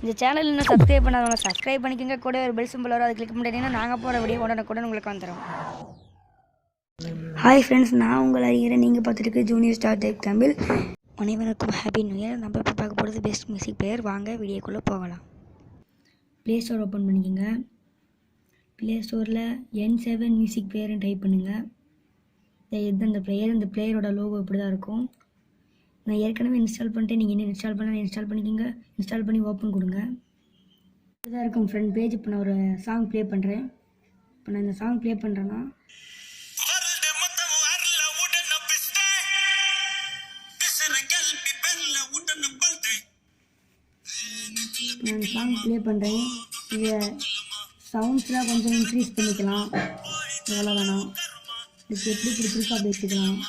இந்த சேனல் இன்னும் சப்ஸ்கிரைப் பண்ணாதவங்க சப்ஸ்கிரைப் பண்ணிக்கோங்க. கூட ஒரு பெல் சிம்பிள் வரும், அதை கிளிக் பண்ணிட்டீங்கன்னா நாங்கள் போகிற வீடியோ உடனுக்குடன் உங்களுக்கு வந்துடும். ஹாய் ஃப்ரெண்ட்ஸ், நான் உங்களை அறிகிறேன். நீங்கள் பார்த்துட்டு ஜூனியர் ஸ்டார் டைப் தமிழ். அனைவருக்கும் ஹாப்பி நியூ இயர். நம்ம இப்போ பார்க்க போகிறது பெஸ்ட் மியூசிக் பிளேயர். வாங்க வீடியோக்குள்ளே போகலாம். ப்ளே ஸ்டோர் ஓப்பன் பண்ணிக்கோங்க. ப்ளே ஸ்டோரில் N7 மியூசிக் பிளேயர்னு டைப் பண்ணுங்கள். இந்த பிளேயரோட லோகோ இப்படி தான் இருக்கும். நான் ஏற்கனவே இன்ஸ்டால் பண்ணிட்டு நீங்கள் என்ன இன்ஸ்டால் பண்ணால் இன்ஸ்டால் பண்ணிக்கோங்க. இன்ஸ்டால் பண்ணி ஓப்பன் கொடுங்க. இப்படிதான் இருக்கும் ஃப்ரண்ட் பேஜ். இப்போ நான் ஒரு சாங் ப்ளே பண்ணுறேன். இப்போ நான் இந்த சாங் ப்ளே பண்ணுறேன்னா நான் இந்த சாங் ப்ளே பண்ணுறேன். இதை சவுண்ட்ஸ்லாம் கொஞ்சம் இன்க்ரீஸ் பண்ணிக்கலாம், எவ்வளோ வேணாம். இதுக்கு எப்படி பிடிச்சிருக்கோ அப்படி வச்சுக்கலாம்.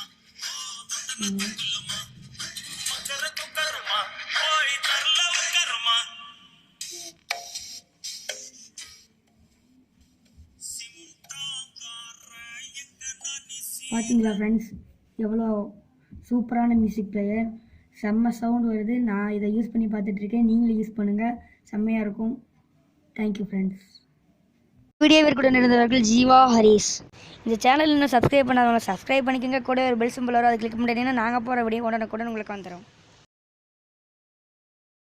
பார்த்தீங்களா ஃப்ரெண்ட்ஸ், எவ்வளோ சூப்பரான மியூசிக் பிளேயர், செம்ம சவுண்ட் வருது. நான் இதை யூஸ் பண்ணி பார்த்துட்ருக்கேன். நீங்களும் யூஸ் பண்ணுங்கள், செம்மையாக இருக்கும். Thank you friends. வீடியோவிற்குடன் இருந்தவர்கள் ஜீவா ஹரிஸ். இந்த சேனல் இன்னும் சப்ஸ்கிரைப் பண்ணாதவங்க சப்ஸ்கிரைப் பண்ணிக்கோங்க. கூட ஒரு பெல் சிம்பிள் வரும், அதை கிளிக் பண்ணிட்டீங்கன்னா நாங்கள் போகிற வீடியோ உடனுக்குடன் உங்களுக்கு வந்துடும்.